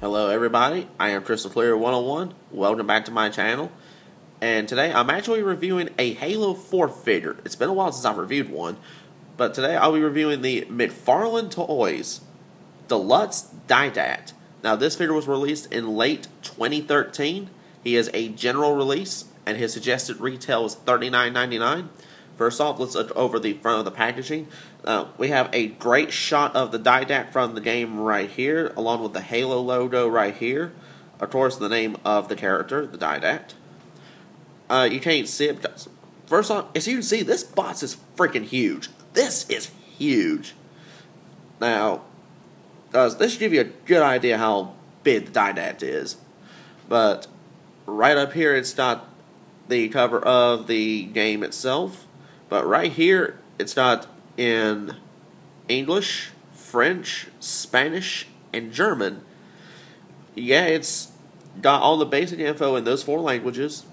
Hello everybody, I am Crystal Clear 101. Welcome back to my channel. And today I'm actually reviewing a Halo 4 figure. It's been a while since I've reviewed one, but today I'll be reviewing the McFarlane Toys Deluxe Didact. Now this figure was released in late 2013. He is a general release and his suggested retail is $39.99. First off, let's look over the front of the packaging. We have a great shot of the Didact from the game right here, along with the Halo logo right here. Of course, the name of the character, the Didact. You can't see it because, first off, as you can see, this box is freaking huge. This is huge. Now, this should give you a good idea how big the Didact is. But right up here, it's got the cover of the game itself. But right here, it's got in English, French, Spanish, and German. Yeah, it's got all the basic info in those 4 languages.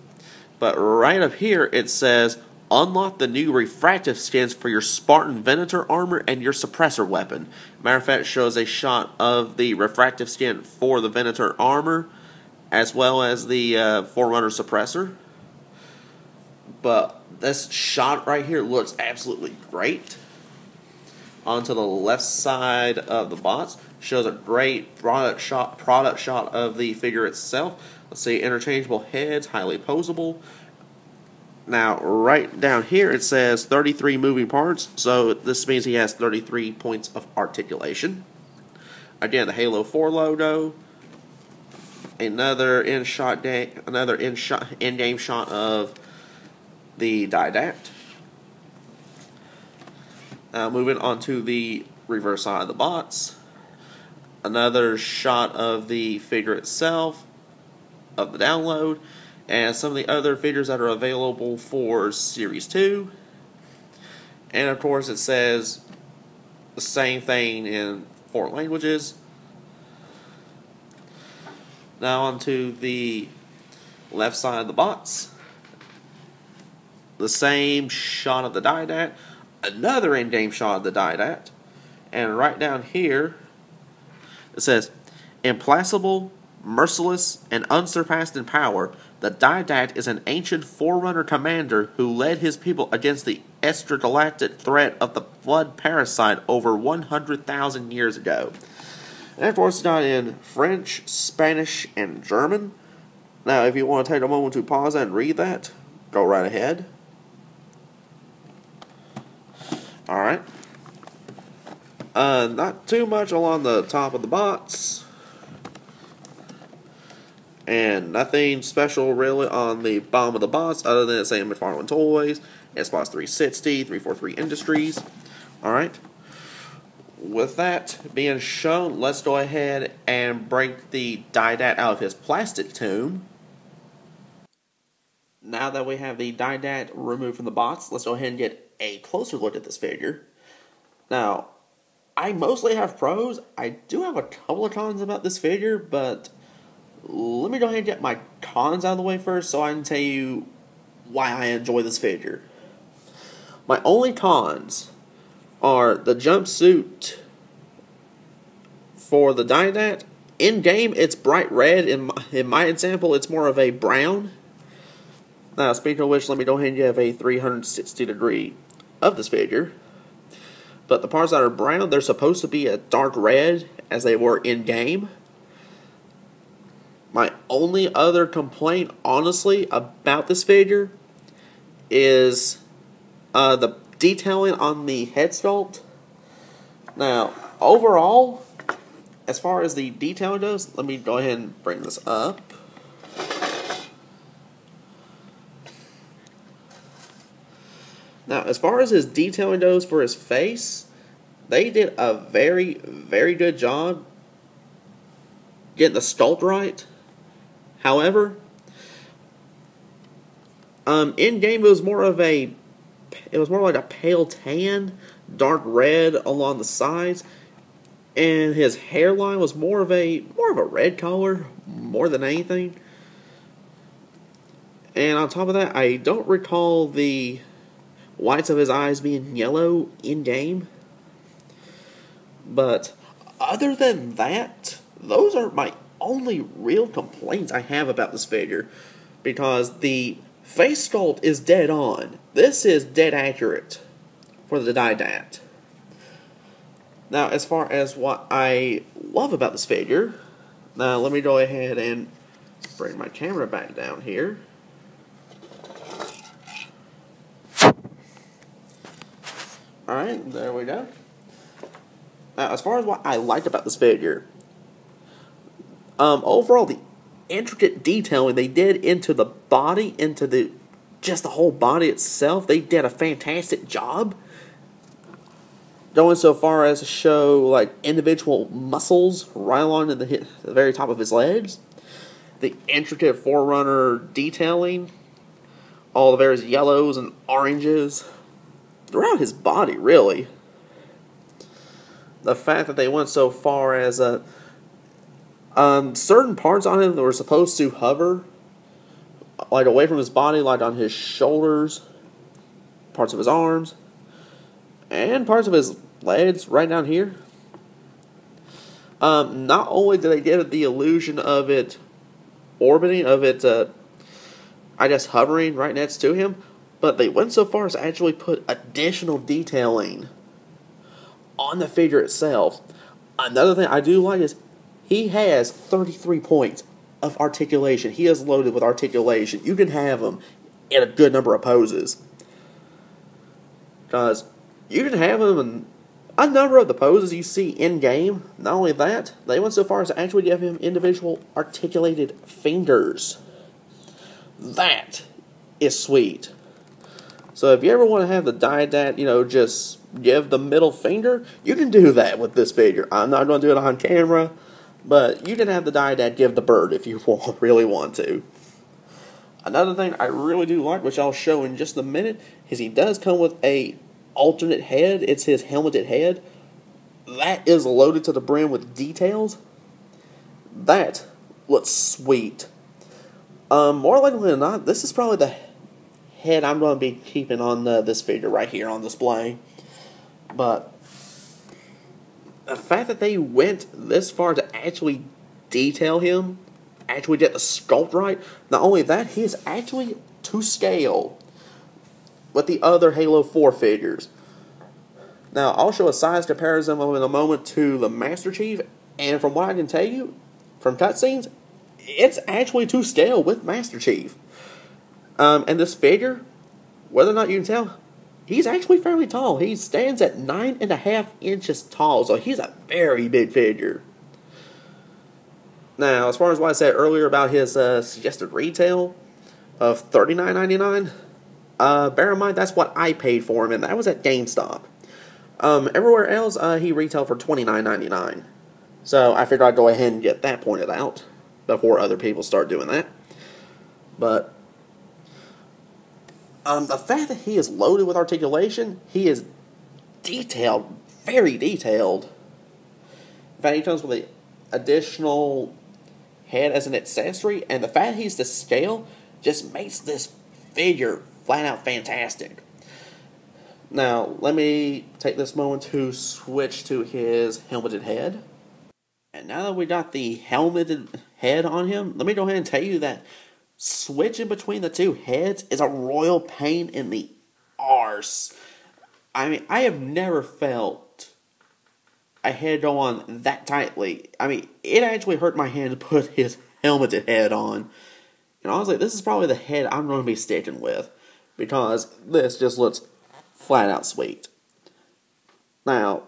But right up here, it says, unlock the new refractive skins for your Spartan Venator armor and your suppressor weapon. Matter of fact, it shows a shot of the refractive skin for the Venator armor, as well as the Forerunner suppressor. But this shot right here looks absolutely great. Onto the left side of the box shows a great product shot of the figure itself. Let's see, interchangeable heads, highly posable. Now, right down here it says 33 moving parts, so this means he has 33 points of articulation. Again, the Halo 4 logo. Another in-game shot of the Didact. Now moving on to the reverse side of the box. Another shot of the figure itself, of the download, and some of the other figures that are available for Series 2. And of course it says the same thing in 4 languages. Now onto the left side of the box. The same shot of the Didact, another in-game shot of the Didact, and right down here it says, implacable, merciless, and unsurpassed in power, the Didact is an ancient Forerunner commander who led his people against the extragalactic threat of the Flood parasite over 100,000 years ago. And of course it's got in French, Spanish, and German. Now if you want to take a moment to pause and read that, go right ahead. Alright. Not too much along the top of the box. And nothing special really on the bottom of the box other than it saying McFarlane Toys, Xbox 360, 343 Industries. Alright. With that being shown, let's go ahead and break the Didact out of his plastic tomb. Now that we have the Didact removed from the box, let's go ahead and get a closer look at this figure. Now, I mostly have pros. I do have a couple of cons about this figure, but let me go ahead and get my cons out of the way first so I can tell you why I enjoy this figure. My only cons are the jumpsuit for the Didact. In-game, it's bright red. In my example, it's more of a brown. Now, speaking of which, let me go ahead and give a 360 degree of this figure. But the parts that are brown, they're supposed to be a dark red, as they were in-game. My only other complaint, honestly, about this figure is the detailing on the head sculpt. Now, overall, as far as the detailing goes, let me go ahead and bring this up. Now, as far as his detailing goes for his face, they did a very, very good job getting the sculpt right. However, in game it was more like a pale tan, dark red along the sides, and his hairline was more of a red color more than anything. And on top of that, I don't recall the whites of his eyes being yellow in-game. But other than that, those are my only real complaints I have about this figure, because the face sculpt is dead on. This is dead accurate for the Didact. Now, as far as what I love about this figure, now let me go ahead and bring my camera back down here. Alright, there we go. Now, as far as what I liked about this figure, overall, the intricate detailing they did into the body, into just the whole body itself, they did a fantastic job. Going so far as to show like individual muscles right along to the very top of his legs, the intricate Forerunner detailing, all the various yellows and oranges throughout his body, really. The fact that they went so far as certain parts on him that were supposed to hover, like away from his body, like on his shoulders, parts of his arms, and parts of his legs right down here. Not only did they give it the illusion of it orbiting, of it, I guess, hovering right next to him, but they went so far as to actually put additional detailing on the figure itself. Another thing I do like is he has 33 points of articulation. He is loaded with articulation. You can have him in a good number of poses, because you can have him in a number of the poses you see in-game. Not only that, they went so far as to actually give him individual articulated fingers. That is sweet. So if you ever want to have the Didact, just give the middle finger, you can do that with this figure. I'm not going to do it on camera, but you can have the Didact give the bird if you really want to. Another thing I really do like, which I'll show in just a minute, is he does come with a alternate head. It's his helmeted head. That is loaded to the brim with details. That looks sweet. More likely than not, this is probably the head I'm going to be keeping on this figure right here on display. But the fact that they went this far to actually detail him, actually get the sculpt right, not only that, he is actually to scale with the other Halo 4 figures. Now, I'll show a size comparison in a moment to the Master Chief, and from what I can tell you, from cutscenes, it's actually to scale with Master Chief. And this figure, whether or not you can tell, he's actually fairly tall. He stands at 9.5 inches tall, so he's a very big figure. Now, as far as what I said earlier about his suggested retail of $39.99, bear in mind that's what I paid for him, and that was at GameStop. Everywhere else, he retailed for $29.99. So I figured I'd go ahead and get that pointed out before other people start doing that. But the fact that he is loaded with articulation, he is detailed, very detailed. In fact, he comes with an additional head as an accessory, and the fact that he's to scale just makes this figure flat out fantastic. Now, let me take this moment to switch to his helmeted head. And now that we got the helmeted head on him, let me go ahead and tell you that switching between the two heads is a royal pain in the arse. I mean, I have never felt a head go on that tightly. I mean, it actually hurt my hand to put his helmeted head on. And honestly, this is probably the head I'm going to be sticking with, because this just looks flat out sweet. Now,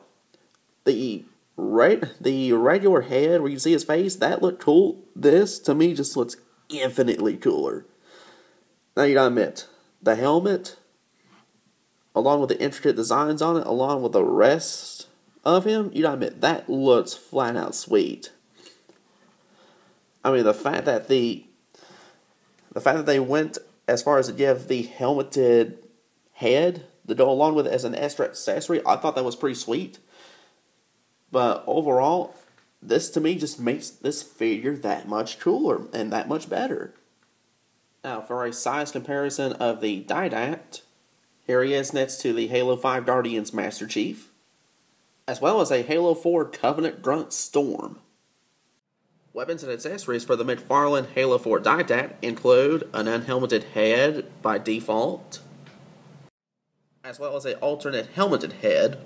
the regular head where you see his face, that looked cool. This, to me, just looks infinitely cooler. Now, you gotta admit, the helmet, along with the intricate designs on it, along with the rest of him, you gotta admit, that looks flat out sweet. I mean, the fact that they went as far as to give the helmeted head to go along with it as an extra accessory, I thought that was pretty sweet. But overall, this to me just makes this figure that much cooler and that much better. Now, for a size comparison of the Didact, here he is next to the Halo 5 Guardians Master Chief, as well as a Halo 4 Covenant Grunt Storm. Weapons and accessories for the McFarlane Halo 4 Didact include an unhelmeted head by default, as well as an alternate helmeted head.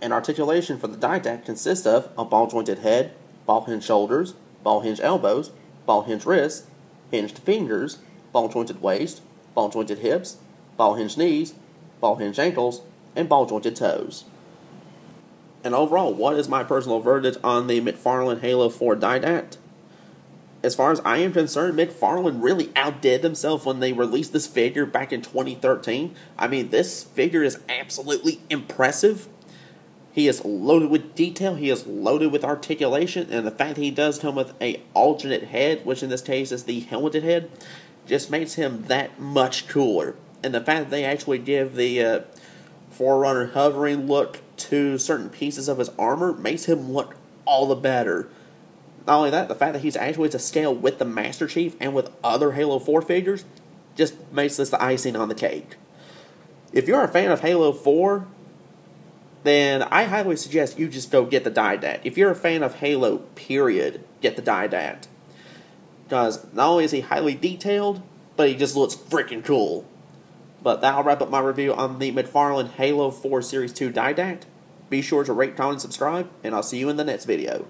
An articulation for the Didact consists of a ball-jointed head, ball-hinged shoulders, ball-hinged elbows, ball-hinged wrists, hinged fingers, ball-jointed waist, ball-jointed hips, ball-hinged knees, ball-hinged ankles, and ball-jointed toes. And overall, what is my personal verdict on the McFarlane Halo 4 Didact? As far as I am concerned, McFarlane really outdid themselves when they released this figure back in 2013. I mean, this figure is absolutely impressive. He is loaded with detail, he is loaded with articulation, and the fact that he does come with an alternate head, which in this case is the helmeted head, just makes him that much cooler. And the fact that they actually give the Forerunner hovering look to certain pieces of his armor makes him look all the better. Not only that, the fact that he's actually to scale with the Master Chief and with other Halo 4 figures just makes this the icing on the cake. If you're a fan of Halo 4, then I highly suggest you just go get the Didact. If you're a fan of Halo, period, get the Didact. Because not only is he highly detailed, but he just looks freaking cool. But that'll wrap up my review on the McFarlane Halo 4 Series 2 Didact. Be sure to rate, comment, and subscribe, and I'll see you in the next video.